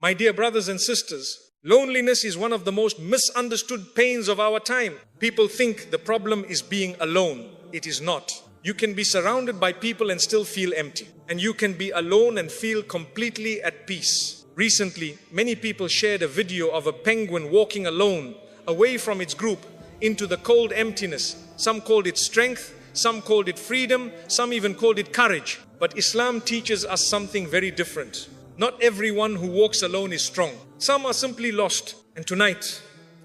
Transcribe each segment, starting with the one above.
My dear brothers and sisters, loneliness is one of the most misunderstood pains of our time. People think the problem is being alone. It is not. You can be surrounded by people and still feel empty. And you can be alone and feel completely at peace. Recently, many people shared a video of a penguin walking alone, away from its group, into the cold emptiness. Some called it strength, some called it freedom, some even called it courage. But Islam teaches us something very different. Not everyone who walks alone is strong. Some are simply lost. And tonight,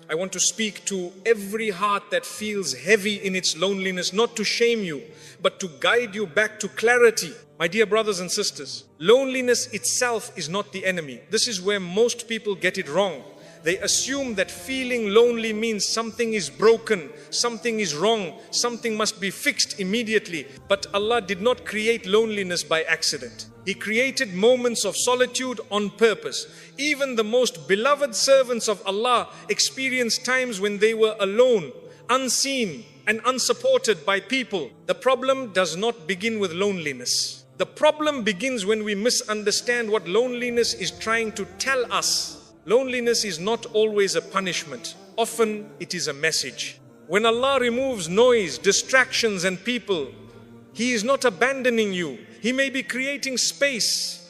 I want to speak to every heart that feels heavy in its loneliness, not to shame you, but to guide you back to clarity. My dear brothers and sisters, loneliness itself is not the enemy. This is where most people get it wrong. They assume that feeling lonely means something is broken, something is wrong, something must be fixed immediately. But Allah did not create loneliness by accident. He created moments of solitude on purpose. Even the most beloved servants of Allah experienced times when they were alone, unseen and unsupported by people. The problem does not begin with loneliness. The problem begins when we misunderstand what loneliness is trying to tell us. Loneliness is not always a punishment. Often it is a message. When Allah removes noise, distractions and people, He is not abandoning you. He may be creating space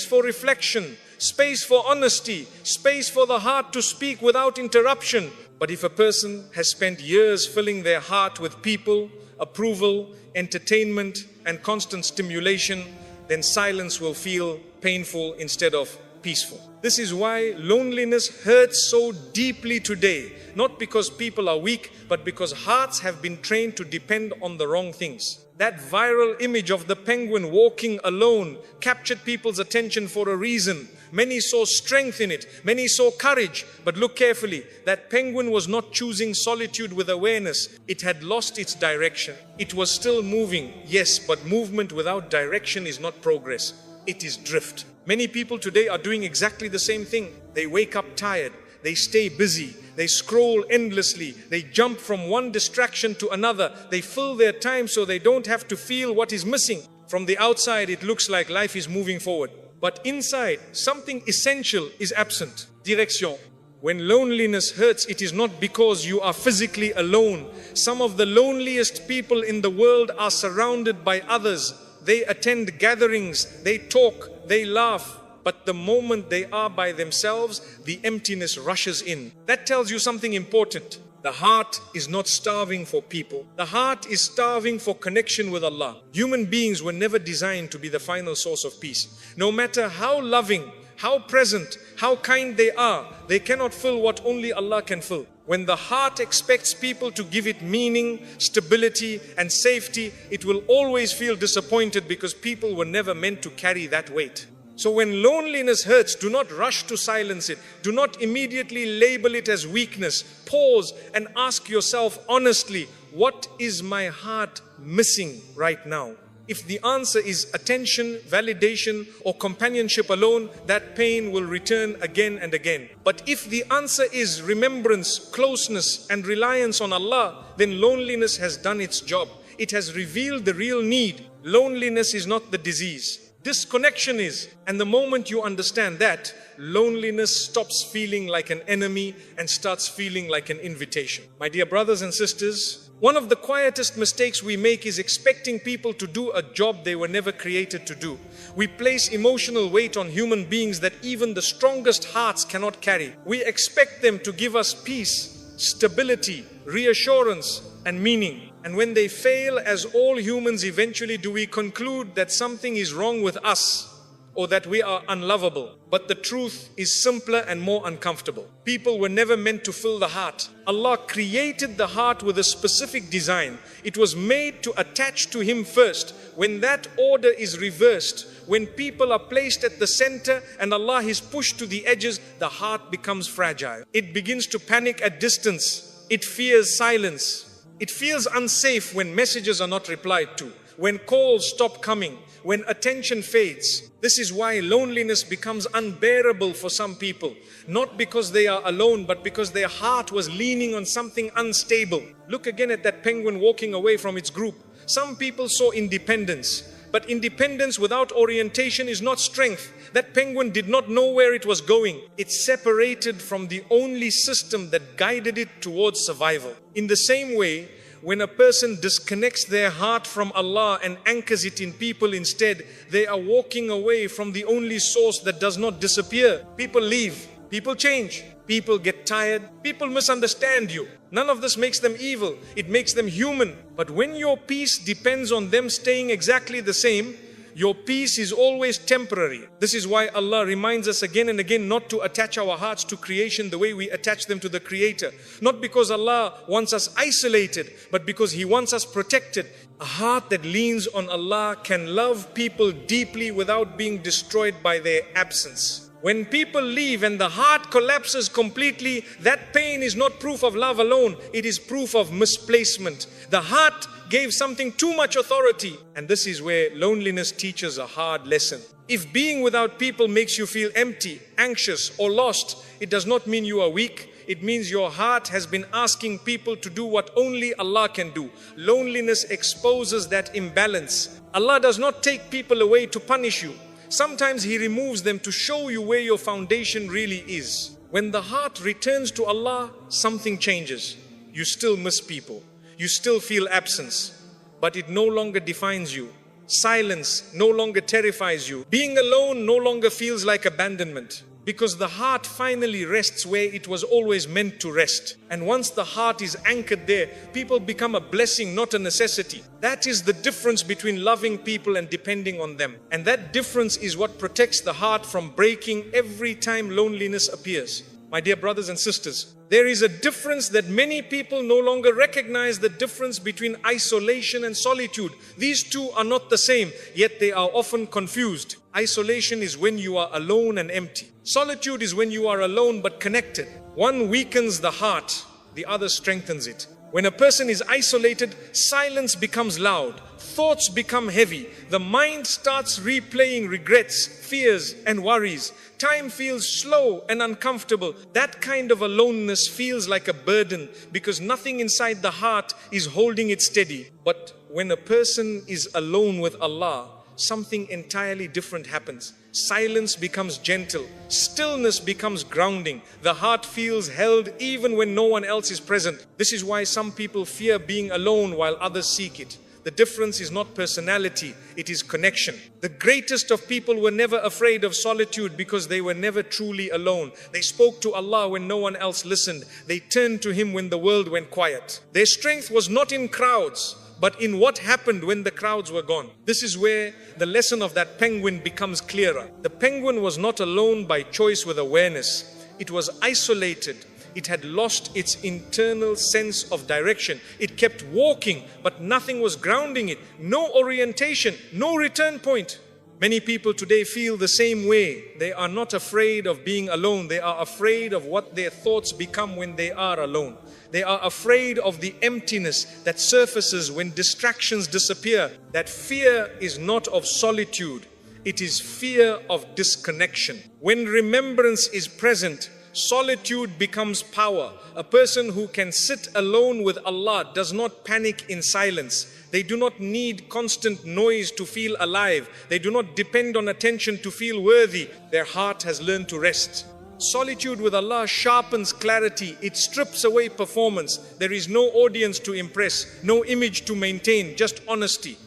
for reflection, space for honesty, space for the heart to speak without interruption. But if a person has spent years filling their heart with people, approval, entertainment and constant stimulation, then silence will feel painful instead of peaceful. This is why loneliness hurts so deeply today. Not because people are weak, but because hearts have been trained to depend on the wrong things. That viral image of the penguin walking alone captured people's attention for a reason. Many saw strength in it. Many saw courage. But look carefully. That penguin was not choosing solitude with awareness. It had lost its direction. It was still moving. Yes, but movement without direction is not progress. It is drift. Many people today are doing exactly the same thing. They wake up tired. They stay busy. They scroll endlessly. They jump from one distraction to another. They fill their time so they don't have to feel what is missing. From the outside, it looks like life is moving forward. But inside, something essential is absent. Direction. When loneliness hurts, it is not because you are physically alone. Some of the loneliest people in the world are surrounded by others. They attend gatherings. They talk. They laugh. But the moment they are by themselves, the emptiness rushes in. That tells you something important. The heart is not starving for people. The heart is starving for connection with Allah. Human beings were never designed to be the final source of peace. No matter how loving, how present, how kind they are, they cannot fill what only Allah can fill. When the heart expects people to give it meaning, stability and safety, it will always feel disappointed because people were never meant to carry that weight. So when loneliness hurts, do not rush to silence it. Do not immediately label it as weakness. Pause and ask yourself honestly, what is my heart missing right now? If the answer is attention, validation or companionship alone, that pain will return again and again. But if the answer is remembrance, closeness and reliance on Allah, then loneliness has done its job. It has revealed the real need. Loneliness is not the disease. Disconnection is. And the moment you understand that, loneliness stops feeling like an enemy and starts feeling like an invitation. My dear brothers and sisters, one of the quietest mistakes we make is expecting people to do a job they were never created to do. We place emotional weight on human beings that even the strongest hearts cannot carry. We expect them to give us peace, stability, reassurance and meaning. And when they fail, as all humans eventually do, we conclude that something is wrong with us or that we are unlovable. But the truth is simpler and more uncomfortable. People were never meant to fill the heart. Allah created the heart with a specific design. It was made to attach to Him first. When that order is reversed, when people are placed at the center and Allah is pushed to the edges, the heart becomes fragile. It begins to panic at distance. It fears silence. It feels unsafe when messages are not replied to, when calls stop coming, when attention fades. This is why loneliness becomes unbearable for some people. Not because they are alone, but because their heart was leaning on something unstable. Look again at that penguin walking away from its group. Some people saw independence. But independence without orientation is not strength. That penguin did not know where it was going. It separated from the only system that guided it towards survival. In the same way, when a person disconnects their heart from Allah and anchors it in people instead, they are walking away from the only source that does not disappear. People leave, people change, people get tired, people misunderstand you. None of this makes them evil, it makes them human. But when your peace depends on them staying exactly the same, your peace is always temporary. This is why Allah reminds us again and again not to attach our hearts to creation the way we attach them to the Creator. Not because Allah wants us isolated, but because He wants us protected. A heart that leans on Allah can love people deeply without being destroyed by their absence. When people leave and the heart collapses completely, that pain is not proof of love alone, it is proof of misplacement. The heart gave something too much authority, and this is where loneliness teaches a hard lesson. If being without people makes you feel empty, anxious or lost, it does not mean you are weak. It means your heart has been asking people to do what only Allah can do. Loneliness exposes that imbalance. Allah does not take people away to punish you. Sometimes He removes them to show you where your foundation really is. When the heart returns to Allah, something changes. You still miss people. You still feel absence, but it no longer defines you. Silence no longer terrifies you. Being alone no longer feels like abandonment, because the heart finally rests where it was always meant to rest. And once the heart is anchored there, people become a blessing, not a necessity. That is the difference between loving people and depending on them. And that difference is what protects the heart from breaking every time loneliness appears. My dear brothers and sisters, there is a difference that many people no longer recognize, the difference between isolation and solitude. These two are not the same, yet they are often confused. Isolation is when you are alone and empty. Solitude is when you are alone but connected. One weakens the heart, the other strengthens it. When a person is isolated, silence becomes loud, thoughts become heavy, the mind starts replaying regrets, fears and worries. Time feels slow and uncomfortable. That kind of aloneness feels like a burden because nothing inside the heart is holding it steady. But when a person is alone with Allah, something entirely different happens. Silence becomes gentle. Stillness becomes grounding. The heart feels held even when no one else is present. This is why some people fear being alone while others seek it. The difference is not personality, it is connection. The greatest of people were never afraid of solitude because they were never truly alone. They spoke to Allah when no one else listened. They turned to Him when the world went quiet. Their strength was not in crowds, but in what happened when the crowds were gone. This is where the lesson of that penguin becomes clearer. The penguin was not alone by choice with awareness. It was isolated. It had lost its internal sense of direction. It kept walking, but nothing was grounding it. No orientation, no return point. Many people today feel the same way. They are not afraid of being alone. They are afraid of what their thoughts become when they are alone. They are afraid of the emptiness that surfaces when distractions disappear. That fear is not of solitude. It is fear of disconnection. When remembrance is present, solitude becomes power. A person who can sit alone with Allah does not panic in silence. They do not need constant noise to feel alive. They do not depend on attention to feel worthy. Their heart has learned to rest. Solitude with Allah sharpens clarity. It strips away performance. There is no audience to impress, no image to maintain, just honesty.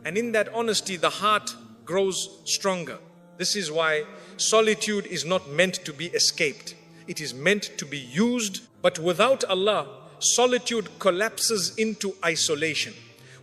And in that honesty, the heart grows stronger. This is why solitude is not meant to be escaped. It is meant to be used. But without Allah, solitude collapses into isolation.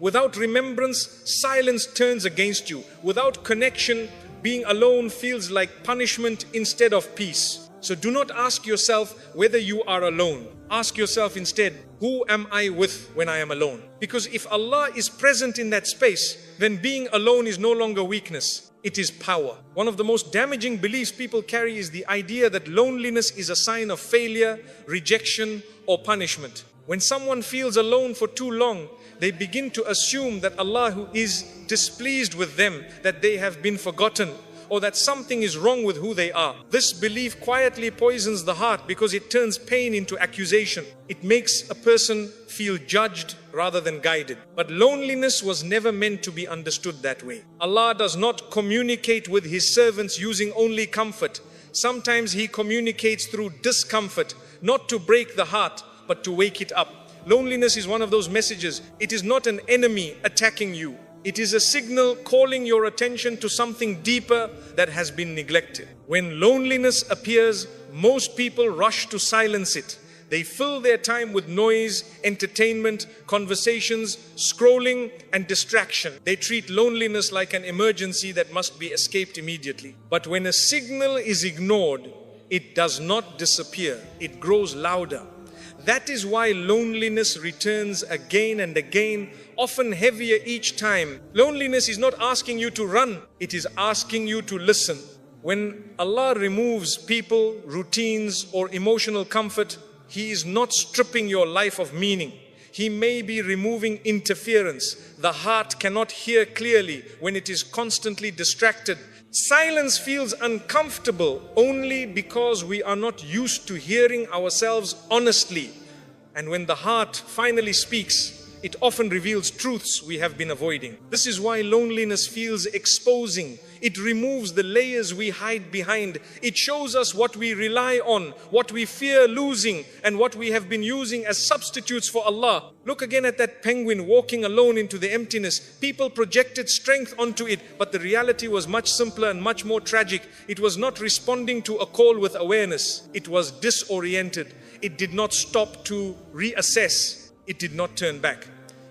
Without remembrance, silence turns against you. Without connection, being alone feels like punishment instead of peace. So do not ask yourself whether you are alone. Ask yourself instead, who am I with when I am alone? Because if Allah is present in that space, then being alone is no longer weakness. It is power. One of the most damaging beliefs people carry is the idea that loneliness is a sign of failure, rejection, or punishment. When someone feels alone for too long, they begin to assume that Allah is displeased with them, that they have been forgotten, or that something is wrong with who they are. This belief quietly poisons the heart because it turns pain into accusation. It makes a person feel judged rather than guided. But loneliness was never meant to be understood that way. Allah does not communicate with His servants using only comfort. Sometimes He communicates through discomfort, not to break the heart, but to wake it up. Loneliness is one of those messages. It is not an enemy attacking you. It is a signal calling your attention to something deeper that has been neglected. When loneliness appears, most people rush to silence it. They fill their time with noise, entertainment, conversations, scrolling, and distraction. They treat loneliness like an emergency that must be escaped immediately. But when a signal is ignored, it does not disappear. It grows louder. That is why loneliness returns again and again, often heavier each time. Loneliness is not asking you to run, it is asking you to listen. When Allah removes people, routines, or emotional comfort, He is not stripping your life of meaning. He may be removing interference. The heart cannot hear clearly when it is constantly distracted. Silence feels uncomfortable only because we are not used to hearing ourselves honestly. And when the heart finally speaks, it often reveals truths we have been avoiding. This is why loneliness feels exposing. It removes the layers we hide behind. It shows us what we rely on, what we fear losing, and what we have been using as substitutes for Allah. Look again at that penguin walking alone into the emptiness. People projected strength onto it, but the reality was much simpler and much more tragic. It was not responding to a call with awareness. It was disoriented. It did not stop to reassess. It did not turn back.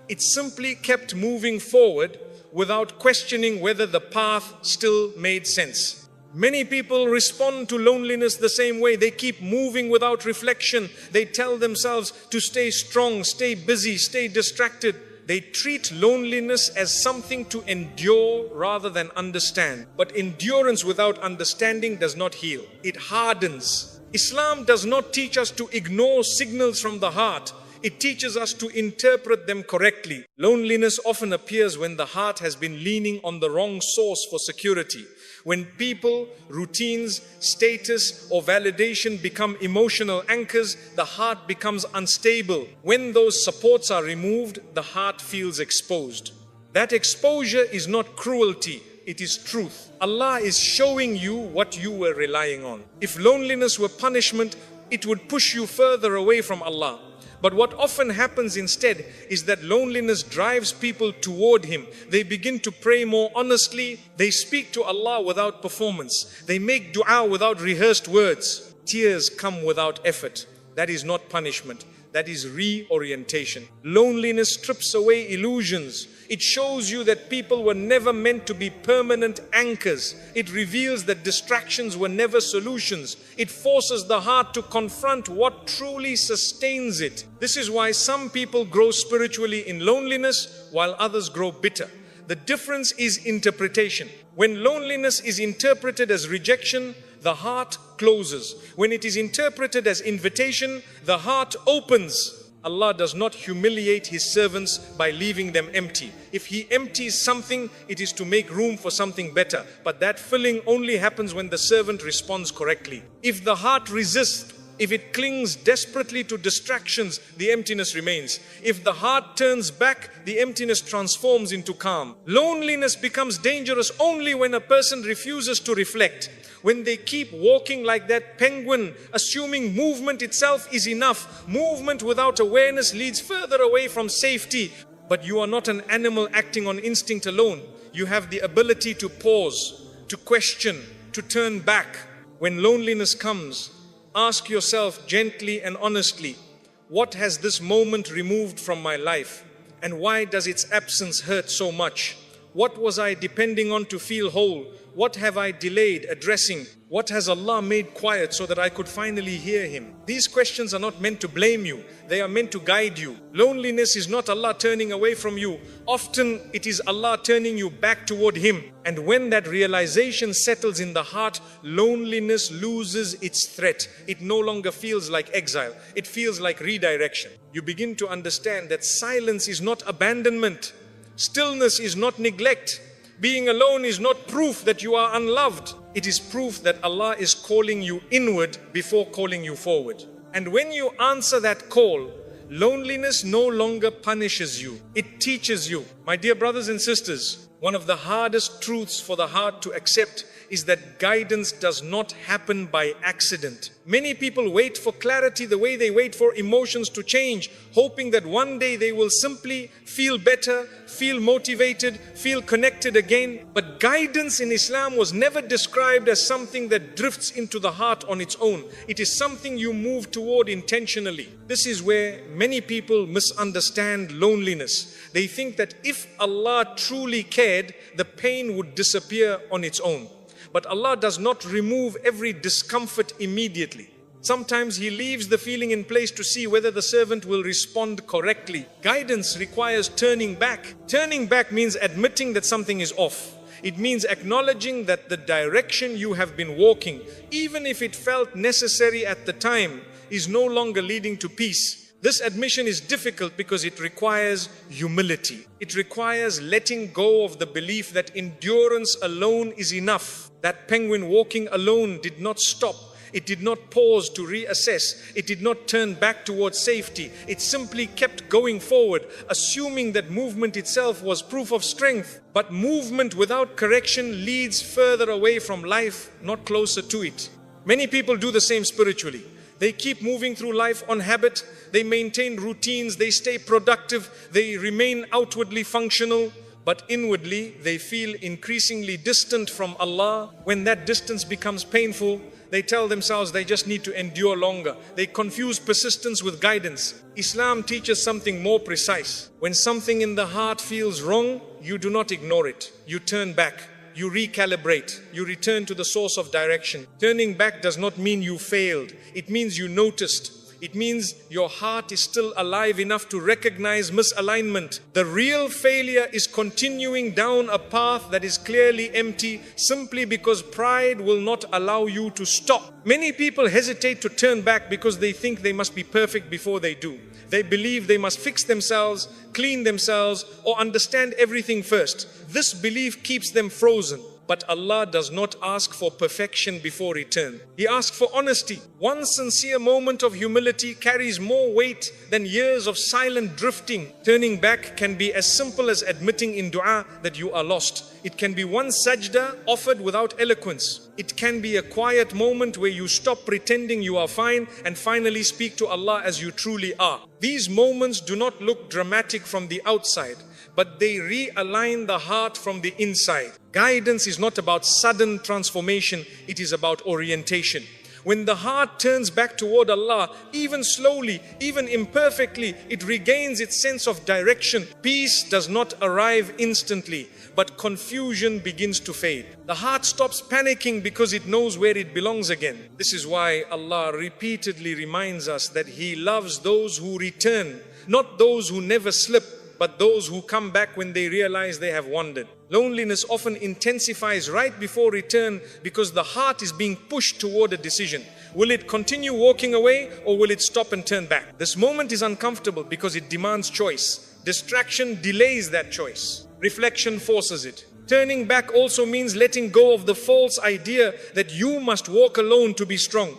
It simply kept moving forward without questioning whether the path still made sense. Many people respond to loneliness the same way. They keep moving without reflection. They tell themselves to stay strong, stay busy, stay distracted. They treat loneliness as something to endure rather than understand. But endurance without understanding does not heal. It hardens. Islam does not teach us to ignore signals from the heart. It teaches us to interpret them correctly. Loneliness often appears when the heart has been leaning on the wrong source for security. When people, routines, status, or validation become emotional anchors, the heart becomes unstable. When those supports are removed, the heart feels exposed. That exposure is not cruelty, it is truth. Allah is showing you what you were relying on. If loneliness were punishment, it would push you further away from Allah. But what often happens instead is that loneliness drives people toward Him. They begin to pray more honestly. They speak to Allah without performance. They make dua without rehearsed words. Tears come without effort. That is not punishment. That is reorientation. Loneliness strips away illusions. It shows you that people were never meant to be permanent anchors. It reveals that distractions were never solutions. It forces the heart to confront what truly sustains it. This is why some people grow spiritually in loneliness while others grow bitter. The difference is interpretation. When loneliness is interpreted as rejection, the heart closes. When it is interpreted as invitation, the heart opens. Allah does not humiliate His servants by leaving them empty. If He empties something, it is to make room for something better. But that filling only happens when the servant responds correctly. If the heart resists, if it clings desperately to distractions, the emptiness remains. If the heart turns back, the emptiness transforms into calm. Loneliness becomes dangerous only when a person refuses to reflect. When they keep walking like that penguin, assuming movement itself is enough. Movement without awareness leads further away from safety. But you are not an animal acting on instinct alone. You have the ability to pause, to question, to turn back. When loneliness comes, ask yourself gently and honestly, what has this moment removed from my life? And why does its absence hurt so much? What was I depending on to feel whole? What have I delayed addressing? What has Allah made quiet so that I could finally hear Him? These questions are not meant to blame you. They are meant to guide you. Loneliness is not Allah turning away from you. Often it is Allah turning you back toward Him. And when that realization settles in the heart, loneliness loses its threat. It no longer feels like exile. It feels like redirection. You begin to understand that silence is not abandonment. Stillness is not neglect. Being alone is not proof that you are unloved. It is proof that Allah is calling you inward before calling you forward. And when you answer that call, loneliness no longer punishes you. It teaches you. My dear brothers and sisters, one of the hardest truths for the heart to accept is that guidance does not happen by accident. Many people wait for clarity the way they wait for emotions to change, hoping that one day they will simply feel better, feel motivated, feel connected again. But guidance in Islam was never described as something that drifts into the heart on its own. It is something you move toward intentionally. This is where many people misunderstand loneliness. They think that if Allah truly cared, the pain would disappear on its own. But Allah does not remove every discomfort immediately. Sometimes He leaves the feeling in place to see whether the servant will respond correctly. Guidance requires turning back. Turning back means admitting that something is off. It means acknowledging that the direction you have been walking, even if it felt necessary at the time, is no longer leading to peace. This admission is difficult because it requires humility. It requires letting go of the belief that endurance alone is enough. That penguin walking alone did not stop. It did not pause to reassess. It did not turn back towards safety. It simply kept going forward, assuming that movement itself was proof of strength. But movement without correction leads further away from life, not closer to it. Many people do the same spiritually. They keep moving through life on habit. They maintain routines. They stay productive. They remain outwardly functional. But inwardly, they feel increasingly distant from Allah. When that distance becomes painful, they tell themselves they just need to endure longer. They confuse persistence with guidance. Islam teaches something more precise. When something in the heart feels wrong, you do not ignore it. You turn back. You recalibrate. You return to the source of direction. Turning back does not mean you failed. It means you noticed. It means your heart is still alive enough to recognize misalignment. The real failure is continuing down a path that is clearly empty simply because pride will not allow you to stop. Many people hesitate to turn back because they think they must be perfect before they do. They believe they must fix themselves, clean themselves, or understand everything first. This belief keeps them frozen. But Allah does not ask for perfection before return. He asks for honesty. One sincere moment of humility carries more weight than years of silent drifting. Turning back can be as simple as admitting in dua that you are lost. It can be one sajda offered without eloquence. It can be a quiet moment where you stop pretending you are fine and finally speak to Allah as you truly are. These moments do not look dramatic from the outside, but they realign the heart from the inside. Guidance is not about sudden transformation, it is about orientation. When the heart turns back toward Allah, even slowly, even imperfectly, it regains its sense of direction. Peace does not arrive instantly, but confusion begins to fade. The heart stops panicking because it knows where it belongs again. This is why Allah repeatedly reminds us that He loves those who return, not those who never slip, but those who come back when they realize they have wandered. Loneliness often intensifies right before return because the heart is being pushed toward a decision. Will it continue walking away or will it stop and turn back? This moment is uncomfortable because it demands choice. Distraction delays that choice. Reflection forces it. Turning back also means letting go of the false idea that you must walk alone to be strong.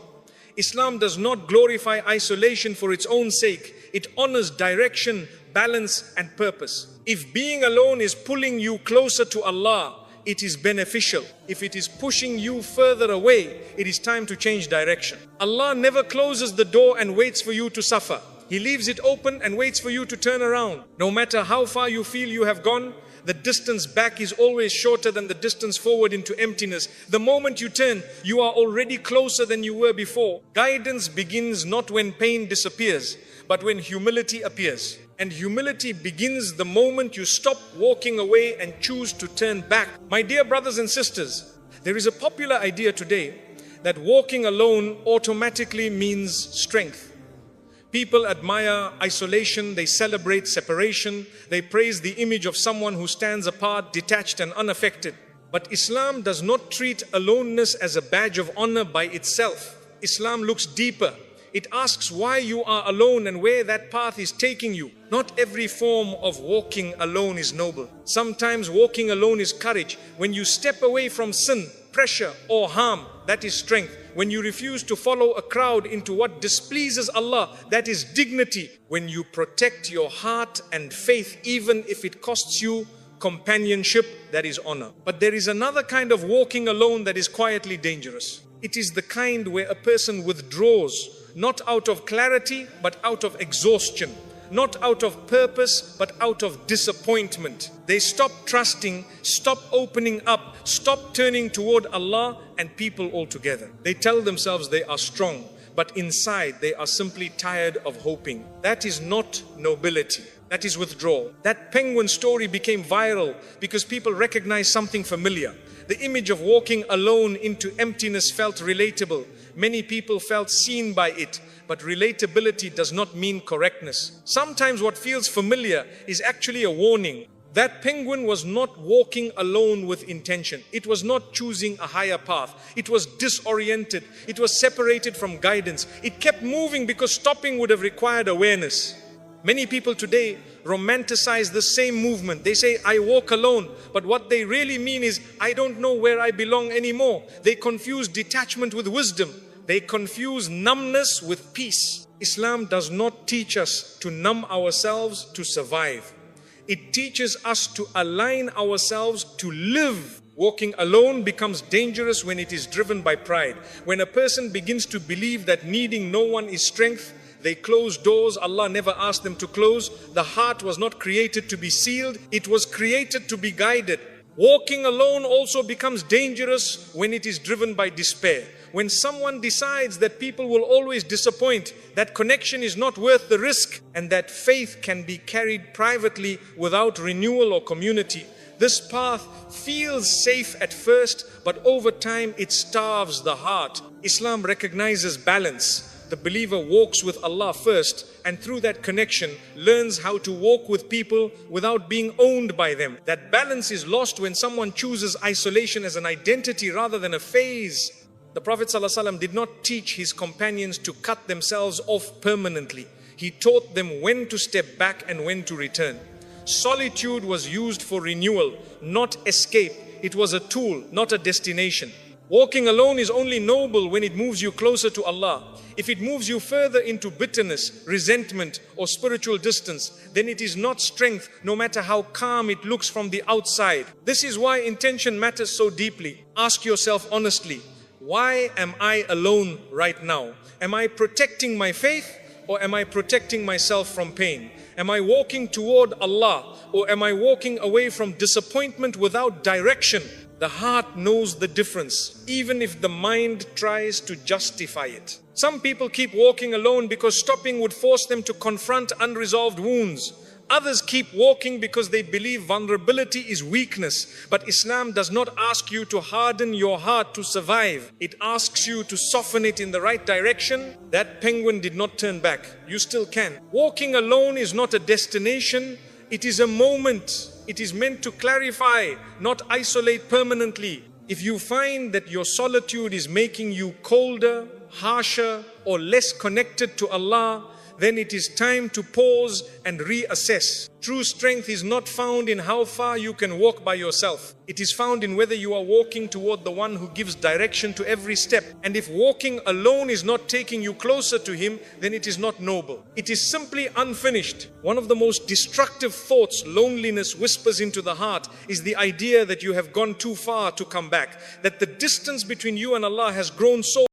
Islam does not glorify isolation for its own sake. It honors direction, balance and purpose. If being alone is pulling you closer to Allah, it is beneficial. If it is pushing you further away, it is time to change direction. Allah never closes the door and waits for you to suffer. He leaves it open and waits for you to turn around. No matter how far you feel you have gone, the distance back is always shorter than the distance forward into emptiness. The moment you turn, you are already closer than you were before. Guidance begins not when pain disappears, but when humility appears. And humility begins the moment you stop walking away and choose to turn back. My dear brothers and sisters, there is a popular idea today that walking alone automatically means strength. People admire isolation, they celebrate separation, they praise the image of someone who stands apart, detached and unaffected. But Islam does not treat aloneness as a badge of honor by itself. Islam looks deeper. It asks why you are alone and where that path is taking you. Not every form of walking alone is noble. Sometimes walking alone is courage. When you step away from sin, pressure or harm, that is strength. When you refuse to follow a crowd into what displeases Allah, that is dignity. When you protect your heart and faith, even if it costs you companionship, that is honor. But there is another kind of walking alone that is quietly dangerous. It is the kind where a person withdraws, not out of clarity, but out of exhaustion. Not out of purpose, but out of disappointment. They stop trusting, stop opening up, stop turning toward Allah and people altogether. They tell themselves they are strong, but inside they are simply tired of hoping. That is not nobility. That is withdrawal. That penguin story became viral because people recognized something familiar. The image of walking alone into emptiness felt relatable. Many people felt seen by it. But relatability does not mean correctness. Sometimes what feels familiar is actually a warning. That penguin was not walking alone with intention. It was not choosing a higher path. It was disoriented. It was separated from guidance. It kept moving because stopping would have required awareness. Many people today romanticize the same movement. They say, I walk alone. But what they really mean is, I don't know where I belong anymore. They confuse detachment with wisdom. They confuse numbness with peace. Islam does not teach us to numb ourselves to survive. It teaches us to align ourselves to live. Walking alone becomes dangerous when it is driven by pride. When a person begins to believe that needing no one is strength, they close doors Allah never asked them to close. The heart was not created to be sealed. It was created to be guided. Walking alone also becomes dangerous when it is driven by despair. When someone decides that people will always disappoint, that connection is not worth the risk, and that faith can be carried privately without renewal or community. This path feels safe at first, but over time it starves the heart. Islam recognizes balance. The believer walks with Allah first, and through that connection learns how to walk with people without being owned by them. That balance is lost when someone chooses isolation as an identity rather than a phase. The Prophet ﷺ did not teach his companions to cut themselves off permanently. He taught them when to step back and when to return. Solitude was used for renewal, not escape. It was a tool, not a destination. Walking alone is only noble when it moves you closer to Allah. If it moves you further into bitterness, resentment, or spiritual distance, then it is not strength, no matter how calm it looks from the outside. This is why intention matters so deeply. Ask yourself honestly, why am I alone right now? Am I protecting my faith, or am I protecting myself from pain? Am I walking toward Allah, or am I walking away from disappointment without direction? The heart knows the difference, even if the mind tries to justify it. Some people keep walking alone because stopping would force them to confront unresolved wounds. Others keep walking because they believe vulnerability is weakness. But Islam does not ask you to harden your heart to survive. It asks you to soften it in the right direction. That penguin did not turn back. You still can. Walking alone is not a destination. It is a moment. It is meant to clarify, not isolate permanently. If you find that your solitude is making you colder, harsher, or less connected to Allah, then it is time to pause and reassess. True strength is not found in how far you can walk by yourself. It is found in whether you are walking toward the one who gives direction to every step. And if walking alone is not taking you closer to Him, then it is not noble. It is simply unfinished. One of the most destructive thoughts loneliness whispers into the heart is the idea that you have gone too far to come back. That the distance between you and Allah has grown so